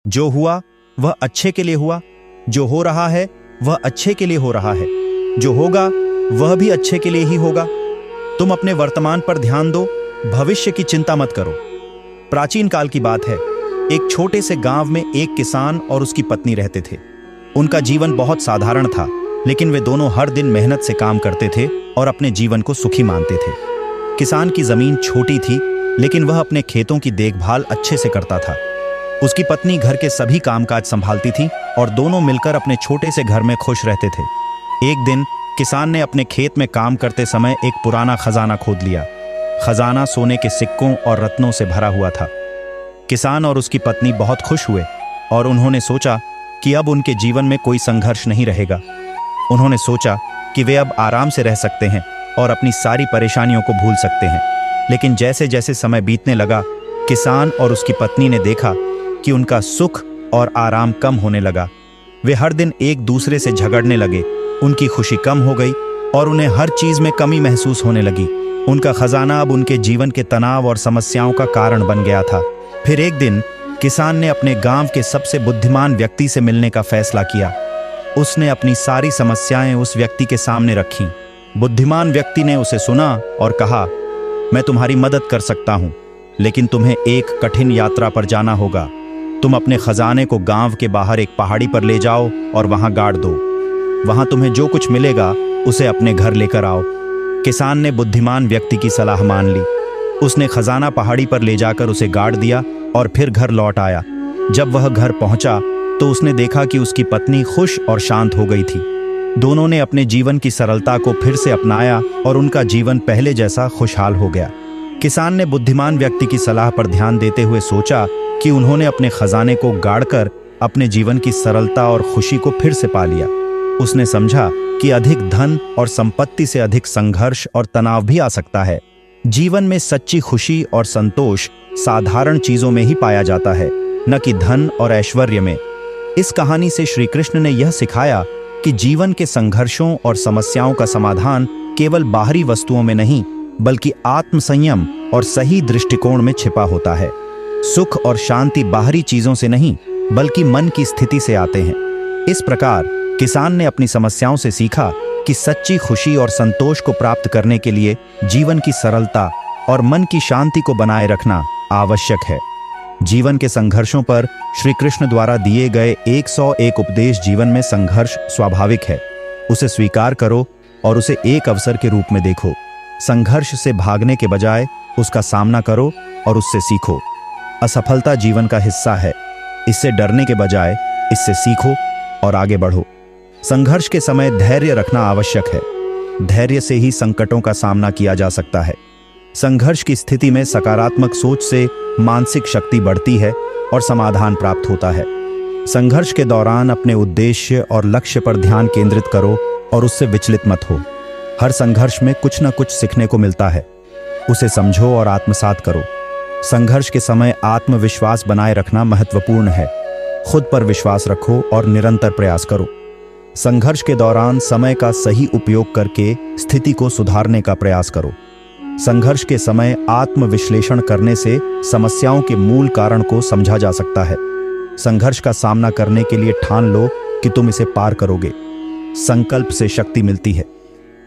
जो हुआ वह अच्छे के लिए हुआ, जो हो रहा है वह अच्छे के लिए हो रहा है, जो होगा वह भी अच्छे के लिए ही होगा। तुम अपने वर्तमान पर ध्यान दो, भविष्य की चिंता मत करो। प्राचीन काल की बात है। एक छोटे से गांव में एक किसान और उसकी पत्नी रहते थे। उनका जीवन बहुत साधारण था, लेकिन वे दोनों हर दिन मेहनत से काम करते थे और अपने जीवन को सुखी मानते थे। किसान की जमीन छोटी थी, लेकिन वह अपने खेतों की देखभाल अच्छे से करता था। उसकी पत्नी घर के सभी कामकाज संभालती थी और दोनों मिलकर अपने छोटे से घर में खुश रहते थे। एक दिन किसान ने अपने खेत में काम करते समय एक पुराना खजाना खोद लिया। खजाना सोने के सिक्कों और रत्नों से भरा हुआ था। किसान और उसकी पत्नी बहुत खुश हुए और उन्होंने सोचा कि अब उनके जीवन में कोई संघर्ष नहीं रहेगा। उन्होंने सोचा कि वे अब आराम से रह सकते हैं और अपनी सारी परेशानियों को भूल सकते हैं। लेकिन जैसे जैसे समय बीतने लगा, किसान और उसकी पत्नी ने देखा कि उनका सुख और आराम कम होने लगा। वे हर दिन एक दूसरे से झगड़ने लगे। उनकी खुशी कम हो गई और उन्हें हर चीज में कमी महसूस होने लगी। उनका खजाना अब उनके जीवन के तनाव और समस्याओं का कारण बन गया था। फिर एक दिन किसान ने अपने गांव के सबसे बुद्धिमान व्यक्ति से मिलने का फैसला किया। उसने अपनी सारी समस्याएं उस व्यक्ति के सामने रखीं। बुद्धिमान व्यक्ति ने उसे सुना और कहा, मैं तुम्हारी मदद कर सकता हूं, लेकिन तुम्हें एक कठिन यात्रा पर जाना होगा। तुम अपने खजाने को गांव के बाहर एक पहाड़ी पर ले जाओ और वहां गाड़ दो। वहां तुम्हें जो कुछ मिलेगा उसे अपने घर लेकर आओ। किसान ने बुद्धिमान व्यक्ति की सलाह मान ली। उसने खजाना पहाड़ी पर ले जाकर उसे गाड़ दिया और फिर घर लौट आया। जब वह घर पहुंचा तो उसने देखा कि उसकी पत्नी खुश और शांत हो गई थी। दोनों ने अपने जीवन की सरलता को फिर से अपनाया और उनका जीवन पहले जैसा खुशहाल हो गया। किसान ने बुद्धिमान व्यक्ति की सलाह पर ध्यान देते हुए सोचा कि उन्होंने अपने खजाने को गाड़कर अपने जीवन की सरलता और खुशी को फिर से पा लिया। उसने समझा कि अधिक धन और संपत्ति से अधिक संघर्ष और तनाव भी आ सकता है। जीवन में सच्ची खुशी और संतोष साधारण चीजों में ही पाया जाता है, न कि धन और ऐश्वर्य में। इस कहानी से श्री कृष्ण ने यह सिखाया कि जीवन के संघर्षों और समस्याओं का समाधान केवल बाहरी वस्तुओं में नहीं, बल्कि आत्मसंयम और सही दृष्टिकोण में छिपा होता है। सुख और शांति बाहरी चीजों से नहीं, बल्कि मन की स्थिति से आते हैं। इस प्रकार किसान ने अपनी समस्याओं से सीखा कि सच्ची खुशी और संतोष को प्राप्त करने के लिए जीवन की सरलता और मन की शांति को बनाए रखना आवश्यक है। जीवन के संघर्षों पर श्री कृष्ण द्वारा दिए गए 101 उपदेश जीवन में संघर्ष स्वाभाविक है। उसे स्वीकार करो और उसे एक अवसर के रूप में देखो। संघर्ष से भागने के बजाय उसका सामना करो और उससे सीखो। असफलता जीवन का हिस्सा है। इससे डरने के बजाय इससे सीखो और आगे बढ़ो। संघर्ष के समय धैर्य रखना आवश्यक है। धैर्य से ही संकटों का सामना किया जा सकता है। संघर्ष की स्थिति में सकारात्मक सोच से मानसिक शक्ति बढ़ती है और समाधान प्राप्त होता है। संघर्ष के दौरान अपने उद्देश्य और लक्ष्य पर ध्यान केंद्रित करो और उससे विचलित मत हो। हर संघर्ष में कुछ न कुछ सीखने को मिलता है। उसे समझो और आत्मसात करो। संघर्ष के समय आत्मविश्वास बनाए रखना महत्वपूर्ण है। खुद पर विश्वास रखो और निरंतर प्रयास करो। संघर्ष के दौरान समय का सही उपयोग करके स्थिति को सुधारने का प्रयास करो। संघर्ष के समय आत्मविश्लेषण करने से समस्याओं के मूल कारण को समझा जा सकता है। संघर्ष का सामना करने के लिए ठान लो कि तुम इसे पार करोगे। संकल्प से शक्ति मिलती है।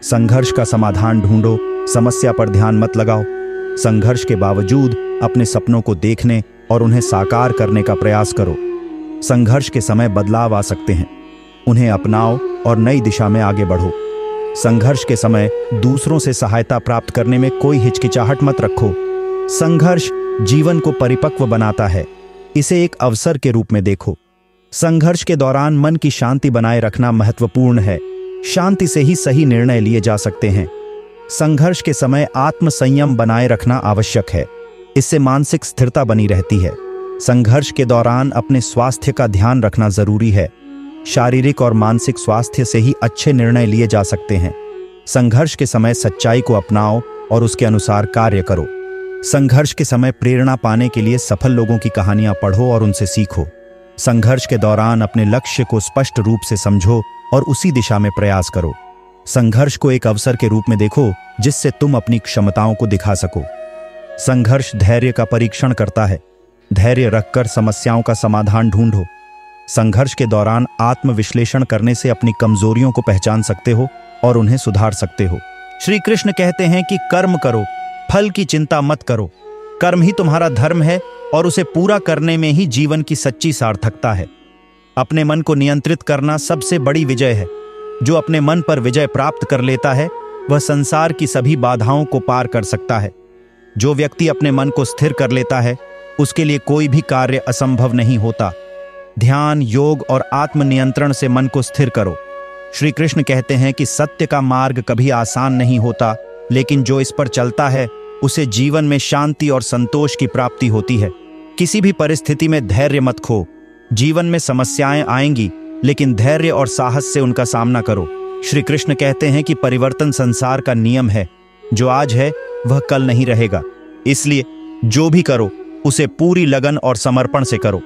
संघर्ष का समाधान ढूंढो, समस्या पर ध्यान मत लगाओ। संघर्ष के बावजूद अपने सपनों को देखने और उन्हें साकार करने का प्रयास करो। संघर्ष के समय बदलाव आ सकते हैं, उन्हें अपनाओ और नई दिशा में आगे बढ़ो। संघर्ष के समय दूसरों से सहायता प्राप्त करने में कोई हिचकिचाहट मत रखो। संघर्ष जीवन को परिपक्व बनाता है, इसे एक अवसर के रूप में देखो। संघर्ष के दौरान मन की शांति बनाए रखना महत्वपूर्ण है। शांति से ही सही निर्णय लिए जा सकते हैं। संघर्ष के समय आत्मसंयम बनाए रखना आवश्यक है, इससे मानसिक स्थिरता बनी रहती है। संघर्ष के दौरान अपने स्वास्थ्य का ध्यान रखना जरूरी है। शारीरिक और मानसिक स्वास्थ्य से ही अच्छे निर्णय लिए जा सकते हैं। संघर्ष के समय सच्चाई को अपनाओ और उसके अनुसार कार्य करो। संघर्ष के समय प्रेरणा पाने के लिए सफल लोगों की कहानियां पढ़ो और उनसे सीखो। संघर्ष के दौरान अपने लक्ष्य को स्पष्ट रूप से समझो और उसी दिशा में प्रयास करो। संघर्ष को एक अवसर के रूप में देखो जिससे तुम अपनी क्षमताओं को दिखा सको। संघर्ष धैर्य का परीक्षण करता है। धैर्य रखकर समस्याओं का समाधान ढूंढो। संघर्ष के दौरान आत्मविश्लेषण करने से अपनी कमजोरियों को पहचान सकते हो और उन्हें सुधार सकते हो। श्री कृष्ण कहते हैं कि कर्म करो, फल की चिंता मत करो। कर्म ही तुम्हारा धर्म है और उसे पूरा करने में ही जीवन की सच्ची सार्थकता है। अपने मन को नियंत्रित करना सबसे बड़ी विजय है। जो अपने मन पर विजय प्राप्त कर लेता है वह संसार की सभी बाधाओं को पार कर सकता है। जो व्यक्ति अपने मन को स्थिर कर लेता है उसके लिए कोई भी कार्य असंभव नहीं होता। ध्यान, योग और आत्मनियंत्रण से मन को स्थिर करो। श्री कृष्ण कहते हैं कि सत्य का मार्ग कभी आसान नहीं होता, लेकिन जो इस पर चलता है उसे जीवन में शांति और संतोष की प्राप्ति होती है। किसी भी परिस्थिति में धैर्य मत खो। जीवन में समस्याएं आएंगी, लेकिन धैर्य और साहस से उनका सामना करो। श्री कृष्ण कहते हैं कि परिवर्तन संसार का नियम है। जो आज है वह कल नहीं रहेगा। इसलिए जो भी करो उसे पूरी लगन और समर्पण से करो।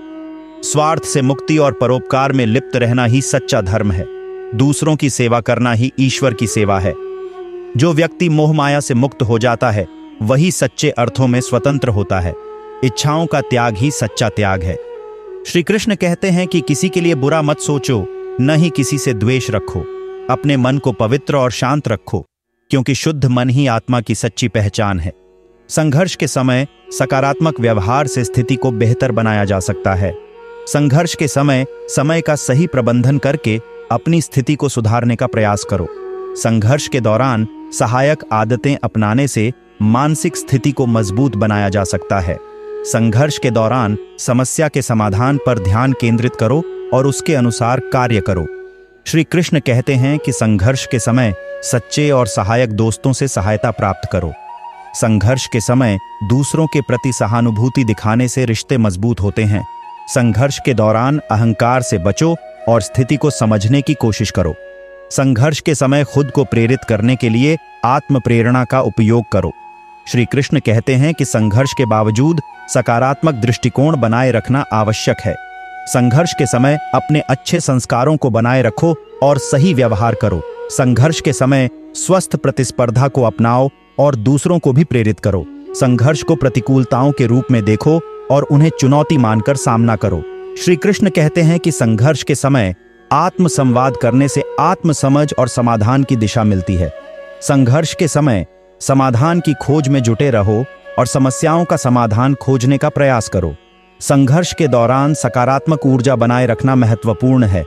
स्वार्थ से मुक्ति और परोपकार में लिप्त रहना ही सच्चा धर्म है। दूसरों की सेवा करना ही ईश्वर की सेवा है। जो व्यक्ति मोह माया से मुक्त हो जाता है वही सच्चे अर्थों में स्वतंत्र होता है। इच्छाओं का त्याग ही सच्चा त्याग है। श्री कृष्ण कहते हैं कि किसी के लिए बुरा मत सोचो, न ही किसी से द्वेष रखो। अपने मन को पवित्र और शांत रखो, क्योंकि शुद्ध मन ही आत्मा की सच्ची पहचान है। संघर्ष के समय सकारात्मक व्यवहार से स्थिति को बेहतर बनाया जा सकता है। संघर्ष के समय का सही प्रबंधन करके अपनी स्थिति को सुधारने का प्रयास करो। संघर्ष के दौरान सहायक आदतें अपनाने से मानसिक स्थिति को मजबूत बनाया जा सकता है। संघर्ष के दौरान समस्या के समाधान पर ध्यान केंद्रित करो और उसके अनुसार कार्य करो। श्री कृष्ण कहते हैं कि संघर्ष के समय सच्चे और सहायक दोस्तों से सहायता प्राप्त करो। संघर्ष के समय दूसरों के प्रति सहानुभूति दिखाने से रिश्ते मजबूत होते हैं। संघर्ष के दौरान अहंकार से बचो और स्थिति को समझने की कोशिश करो। संघर्ष के समय खुद को प्रेरित करने के लिए आत्म प्रेरणा का उपयोग करो। श्री कृष्ण कहते हैं कि संघर्ष के बावजूद सकारात्मक दृष्टिकोण बनाए रखना आवश्यक है। संघर्ष के समय अपने अच्छे संस्कारों को बनाए रखो और सही व्यवहार करो। संघर्ष के समय स्वस्थ प्रतिस्पर्धा को अपनाओ और दूसरों को भी प्रेरित करो। संघर्ष को प्रतिकूलताओं के रूप में देखो और उन्हें चुनौती मानकर सामना करो। श्री कृष्ण कहते हैं कि संघर्ष के समय आत्म संवाद करने से आत्म समझ और समाधान की दिशा मिलती है। संघर्ष के समय समाधान की खोज में जुटे रहो और समस्याओं का समाधान खोजने का प्रयास करो। संघर्ष के दौरान सकारात्मक ऊर्जा बनाए रखना महत्वपूर्ण है।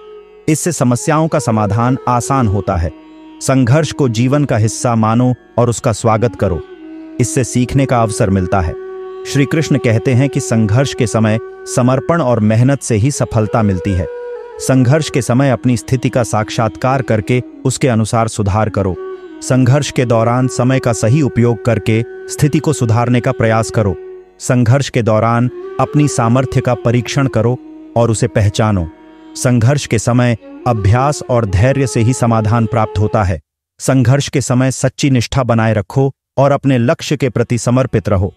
इससे समस्याओं का समाधान आसान होता है। संघर्ष को जीवन का हिस्सा मानो और उसका स्वागत करो। इससे सीखने का अवसर मिलता है। श्री कृष्ण कहते हैं कि संघर्ष के समय समर्पण और मेहनत से ही सफलता मिलती है। संघर्ष के समय अपनी स्थिति का साक्षात्कार करके उसके अनुसार सुधार करो। संघर्ष के दौरान समय का सही उपयोग करके स्थिति को सुधारने का प्रयास करो। संघर्ष के दौरान अपनी सामर्थ्य का परीक्षण करो और उसे पहचानो। संघर्ष के समय अभ्यास और धैर्य से ही समाधान प्राप्त होता है। संघर्ष के समय सच्ची निष्ठा बनाए रखो और अपने लक्ष्य के प्रति समर्पित रहो।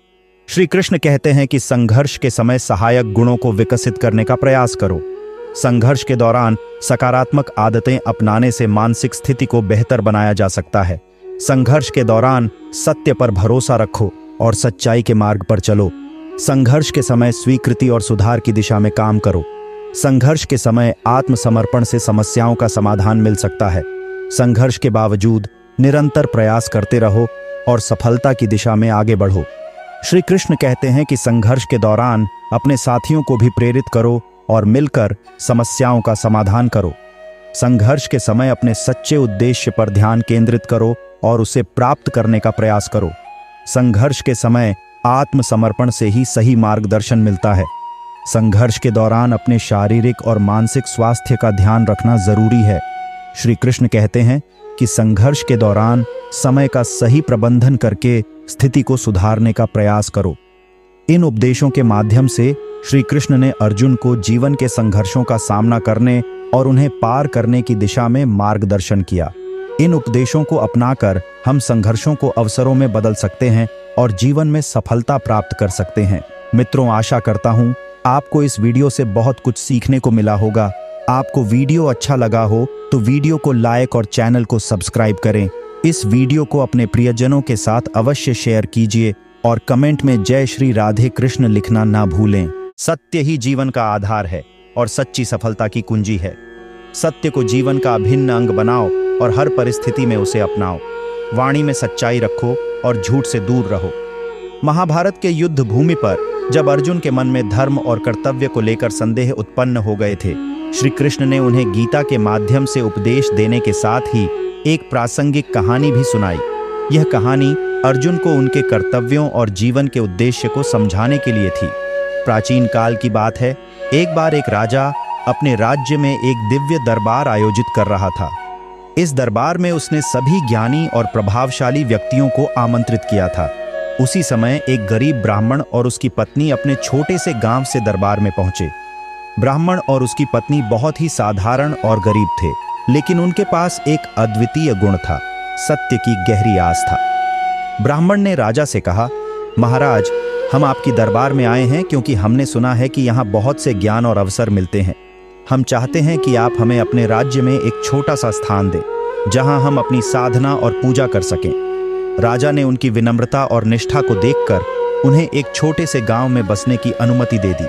श्री कृष्ण कहते हैं कि संघर्ष के समय सहायक गुणों को विकसित करने का प्रयास करो। संघर्ष के दौरान सकारात्मक आदतें अपनाने से मानसिक स्थिति को बेहतर बनाया जा सकता है। संघर्ष के दौरान सत्य पर भरोसा रखो और सच्चाई के मार्ग पर चलो। संघर्ष के समय स्वीकृति और सुधार की दिशा में काम करो। संघर्ष के समय आत्मसमर्पण से समस्याओं का समाधान मिल सकता है। संघर्ष के बावजूद निरंतर प्रयास करते रहो और सफलता की दिशा में आगे बढ़ो। श्री कृष्ण कहते हैं कि संघर्ष के दौरान अपने साथियों को भी प्रेरित करो और मिलकर समस्याओं का समाधान करो। संघर्ष के समय अपने सच्चे उद्देश्य पर ध्यान केंद्रित करो और उसे प्राप्त करने का प्रयास करो। संघर्ष के समय आत्मसमर्पण से ही सही मार्गदर्शन मिलता है। संघर्ष के दौरान अपने शारीरिक और मानसिक स्वास्थ्य का ध्यान रखना जरूरी है। श्री कृष्ण कहते हैं कि संघर्ष के दौरान समय का सही प्रबंधन करके स्थिति को सुधारने का प्रयास करो। इन उपदेशों के माध्यम से श्री कृष्ण ने अर्जुन को जीवन के संघर्षों का सामना करने और उन्हें पार करने की दिशा में मार्गदर्शन किया। इन उपदेशों को अपनाकर हम संघर्षों को अवसरों में बदल सकते हैं और जीवन में सफलता प्राप्त कर सकते हैं। मित्रों, आशा करता हूं आपको इस वीडियो से बहुत कुछ सीखने को मिला होगा। आपको वीडियो अच्छा लगा हो तो वीडियो को लाइक और चैनल को सब्सक्राइब करें। इस वीडियो को अपने प्रियजनों के साथ अवश्य शेयर कीजिए और कमेंट में जय श्री राधे कृष्ण लिखना ना भूलें। सत्य ही जीवन का आधार है और सच्ची सफलता की कुंजी है। सत्य को जीवन का अभिन्न अंग बनाओ और हर परिस्थिति में उसे अपनाओ। वाणी में सच्चाई रखो और झूठ से दूर रहो। महाभारत के युद्ध भूमि पर जब अर्जुन के मन में धर्म और कर्तव्य को लेकर संदेह उत्पन्न हो गए थे, श्री कृष्ण ने उन्हें गीता के माध्यम से उपदेश देने के साथ ही एक प्रासंगिक कहानी भी सुनाई। यह कहानी अर्जुन को उनके कर्तव्यों और जीवन के उद्देश्य को समझाने के लिए थी। प्राचीन काल की बात है, एक बार एक राजा अपने राज्य में एक दिव्य दरबार आयोजित कर रहा था। इस दरबार में उसने सभी ज्ञानी और प्रभावशाली व्यक्तियों को आमंत्रित किया था। उसी समय एक गरीब ब्राह्मण और उसकी पत्नी अपने छोटे से गांव से दरबार में पहुंचे। ब्राह्मण और उसकी पत्नी बहुत ही साधारण और गरीब थे, लेकिन उनके पास एक अद्वितीय गुण था, सत्य की गहरी आस्था। ब्राह्मण ने राजा से कहा, महाराज, हम आपकी दरबार में आए हैं क्योंकि हमने सुना है कि यहाँ बहुत से ज्ञान और अवसर मिलते हैं। हम चाहते हैं कि आप हमें अपने राज्य में एक छोटा सा स्थान दें, जहां हम अपनी साधना और पूजा कर सकें। राजा ने उनकी विनम्रता और निष्ठा को देखकर उन्हें एक छोटे से गांव में बसने की अनुमति दे दी।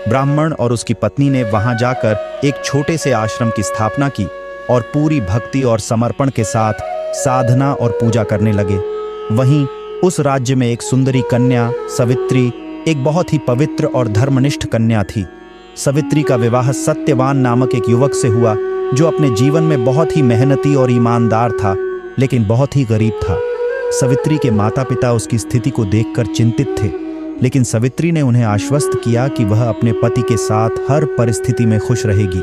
ब्राह्मण और उसकी पत्नी ने वहां जाकर एक छोटे से आश्रम की स्थापना की और पूरी भक्ति और समर्पण के साथ साधना और पूजा करने लगे। वहीं उस राज्य में एक सुंदरी कन्या सवित्री एक बहुत ही पवित्र और धर्मनिष्ठ कन्या थी। सवित्री का विवाह सत्यवान नामक एक युवक से हुआ, जो अपने जीवन में बहुत ही मेहनती और ईमानदार था, लेकिन बहुत ही गरीब था। सवित्री के माता पिता उसकी स्थिति को देखकर चिंतित थे, लेकिन सवित्री ने उन्हें आश्वस्त किया कि वह अपने पति के साथ हर परिस्थिति में खुश रहेगी।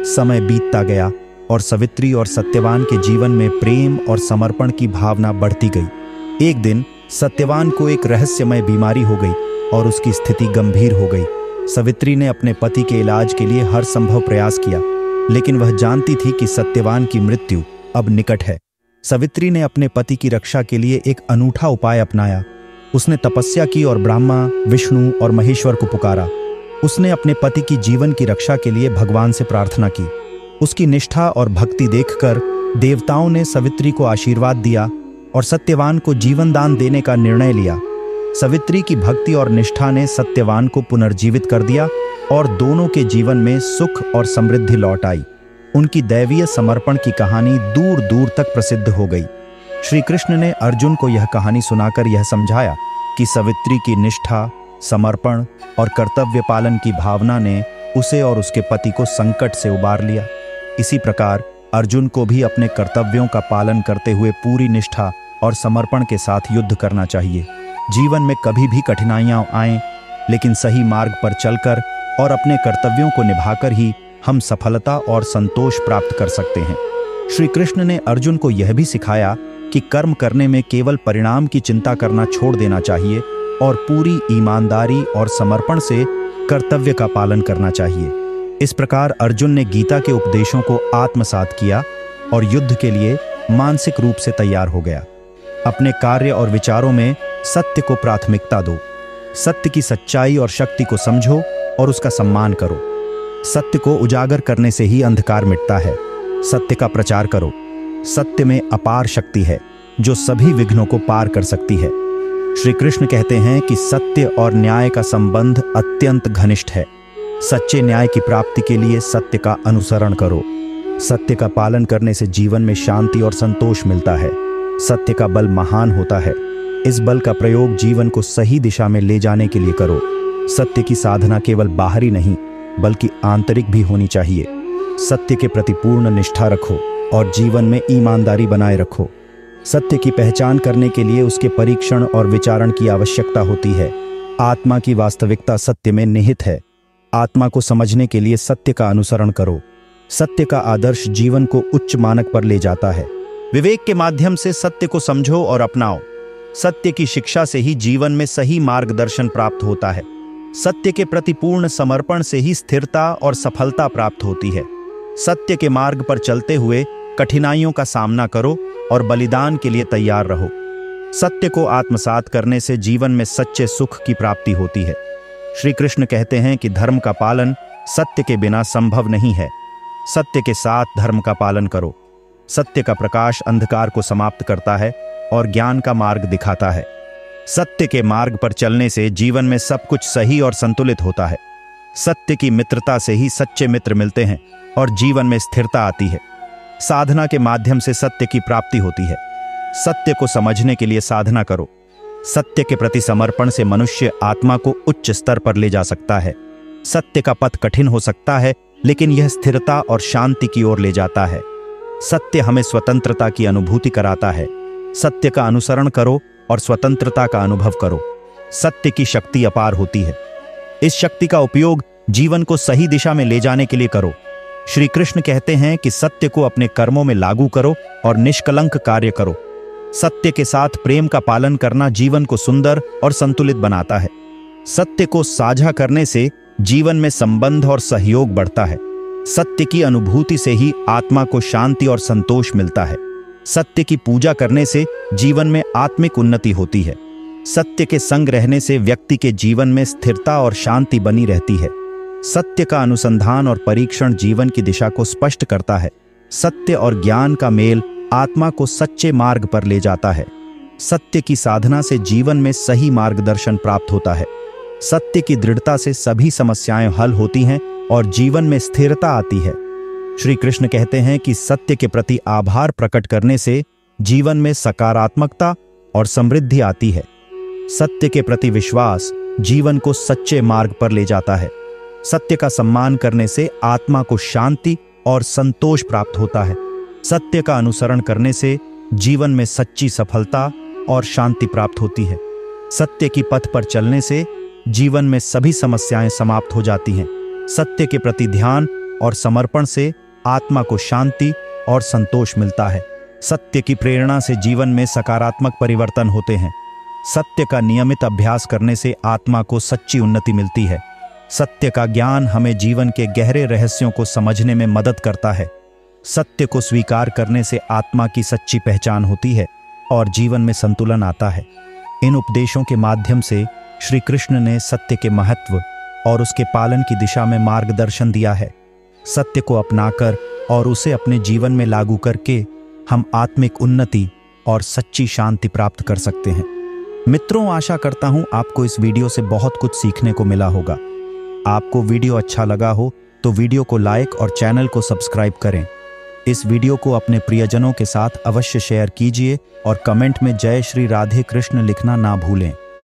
समय बीतता गया और सवित्री और सत्यवान के जीवन में प्रेम और समर्पण की भावना बढ़ती गई। एक दिन सत्यवान को एक रहस्यमय बीमारी हो गई और उसकी स्थिति गंभीर हो गई। सवित्री ने अपने पति के इलाज के लिए हर संभव प्रयास किया, लेकिन वह जानती थी कि सत्यवान की मृत्यु अब निकट है। सवित्री ने अपने पति की रक्षा के लिए एक अनूठा उपाय अपनाया। उसने तपस्या की और ब्रह्मा, विष्णु और महेश्वर को पुकारा। उसने अपने पति की जीवन की रक्षा के लिए भगवान से प्रार्थना की। उसकी निष्ठा और भक्ति देखकर देवताओं ने सवित्री को आशीर्वाद दिया और सत्यवान को जीवन दान देने का निर्णय लिया। सवित्री की भक्ति और निष्ठा ने सत्यवान को पुनर्जीवित कर दिया और दोनों के जीवन में सुख और समृद्धि लौट आई। उनकी दैवीय समर्पण की कहानी दूर दूर तक प्रसिद्ध हो गई। श्री कृष्ण ने अर्जुन को यह कहानी सुनाकर यह समझाया कि सवित्री की निष्ठा, समर्पण और कर्तव्य पालन की भावना ने उसे और उसके पति को संकट से उबार लिया। इसी प्रकार अर्जुन को भी अपने कर्तव्यों का पालन करते हुए पूरी निष्ठा और समर्पण के साथ युद्ध करना चाहिए। जीवन में कभी भी कठिनाइयां आएं, लेकिन सही मार्ग पर चलकर और अपने कर्तव्यों को निभाकर ही हम सफलता और संतोष प्राप्त कर सकते हैं। श्री कृष्ण ने अर्जुन को यह भी सिखाया कि कर्म करने में केवल परिणाम की चिंता करना छोड़ देना चाहिए और पूरी ईमानदारी और समर्पण से कर्तव्य का पालन करना चाहिए। इस प्रकार अर्जुन ने गीता के उपदेशों को आत्मसात किया और युद्ध के लिए मानसिक रूप से तैयार हो गया। अपने कार्य और विचारों में सत्य को प्राथमिकता दो। सत्य की सच्चाई और शक्ति को समझो और उसका सम्मान करो। सत्य को उजागर करने से ही अंधकार मिटता है। सत्य का प्रचार करो। सत्य में अपार शक्ति है जो सभी विघ्नों को पार कर सकती है। श्री कृष्ण कहते हैं कि सत्य और न्याय का संबंध अत्यंत घनिष्ठ है। सच्चे न्याय की प्राप्ति के लिए सत्य का अनुसरण करो। सत्य का पालन करने से जीवन में शांति और संतोष मिलता है। सत्य का बल महान होता है। इस बल का प्रयोग जीवन को सही दिशा में ले जाने के लिए करो। सत्य की साधना केवल बाहरी नहीं बल्कि आंतरिक भी होनी चाहिए। सत्य के प्रति पूर्ण निष्ठा रखो और जीवन में ईमानदारी बनाए रखो। सत्य की पहचान करने के लिए उसके परीक्षण और विचारण की आवश्यकता होती है। आत्मा की वास्तविकता सत्य में निहित है। आत्मा को समझने के लिए सत्य का अनुसरण करो। सत्य का आदर्श जीवन को उच्च मानक पर ले जाता है। विवेक के माध्यम से सत्य को समझो और अपनाओ। सत्य की शिक्षा से ही जीवन में सही मार्गदर्शन प्राप्त होता है। सत्य के प्रति पूर्ण समर्पण से ही स्थिरता और सफलता प्राप्त होती है। सत्य के मार्ग पर चलते हुए कठिनाइयों का सामना करो और बलिदान के लिए तैयार रहो। सत्य को आत्मसात करने से जीवन में सच्चे सुख की प्राप्ति होती है। श्री कृष्ण कहते हैं कि धर्म का पालन सत्य के बिना संभव नहीं है। सत्य के साथ धर्म का पालन करो। सत्य का प्रकाश अंधकार को समाप्त करता है और ज्ञान का मार्ग दिखाता है। सत्य के मार्ग पर चलने से जीवन में सब कुछ सही और संतुलित होता है। सत्य की मित्रता से ही सच्चे मित्र मिलते हैं और जीवन में स्थिरता आती है। साधना के माध्यम से सत्य की प्राप्ति होती है। सत्य को समझने के लिए साधना करो। सत्य के प्रति समर्पण से मनुष्य आत्मा को उच्च स्तर पर ले जा सकता है। सत्य का पथ कठिन हो सकता है, लेकिन यह स्थिरता और शांति की ओर ले जाता है। सत्य हमें स्वतंत्रता की अनुभूति कराता है। सत्य का अनुसरण करो और स्वतंत्रता का अनुभव करो। सत्य की शक्ति अपार होती है। इस शक्ति का उपयोग जीवन को सही दिशा में ले जाने के लिए करो। श्री कृष्ण कहते हैं कि सत्य को अपने कर्मों में लागू करो और निष्कलंक कार्य करो। सत्य के साथ प्रेम का पालन करना जीवन को सुंदर और संतुलित बनाता है। सत्य को साझा करने से जीवन में संबंध और सहयोग बढ़ता है। सत्य की अनुभूति से ही आत्मा को शांति और संतोष मिलता है। सत्य की पूजा करने से जीवन में आत्मिक उन्नति होती है। सत्य के संग रहने से व्यक्ति के जीवन में स्थिरता और शांति बनी रहती है। सत्य का अनुसंधान और परीक्षण जीवन की दिशा को स्पष्ट करता है। सत्य और ज्ञान का मेल आत्मा को सच्चे मार्ग पर ले जाता है। सत्य की साधना से जीवन में सही मार्गदर्शन प्राप्त होता है। सत्य की दृढ़ता से सभी समस्याएं हल होती हैं और जीवन में स्थिरता आती है। श्री कृष्ण कहते हैं कि सत्य के प्रति आभार प्रकट करने से जीवन में सकारात्मकता और समृद्धि आती है। सत्य के प्रति विश्वास जीवन को सच्चे मार्ग पर ले जाता है। सत्य का सम्मान करने से आत्मा को शांति और संतोष प्राप्त होता है। सत्य का अनुसरण करने से जीवन में सच्ची सफलता और शांति प्राप्त होती है। सत्य की पथ पर चलने से जीवन में सभी समस्याएं समाप्त हो जाती हैं। सत्य के प्रति ध्यान और समर्पण से आत्मा को शांति और संतोष मिलता है। सत्य की प्रेरणा से जीवन में सकारात्मक परिवर्तन होते हैं। सत्य का नियमित अभ्यास करने से आत्मा को सच्ची उन्नति मिलती है। सत्य का ज्ञान हमें जीवन के गहरे रहस्यों को समझने में मदद करता है। सत्य को स्वीकार करने से आत्मा की सच्ची पहचान होती है और जीवन में संतुलन आता है। इन उपदेशों के माध्यम से श्री कृष्ण ने सत्य के महत्व और उसके पालन की दिशा में मार्गदर्शन दिया है। सत्य को अपनाकर और उसे अपने जीवन में लागू करके हम आत्मिक उन्नति और सच्ची शांति प्राप्त कर सकते हैं। मित्रों, आशा करता हूं आपको इस वीडियो से बहुत कुछ सीखने को मिला होगा। आपको वीडियो अच्छा लगा हो तो वीडियो को लाइक और चैनल को सब्सक्राइब करें। इस वीडियो को अपने प्रियजनों के साथ अवश्य शेयर कीजिए और कमेंट में जय श्री राधे कृष्ण लिखना ना भूलें।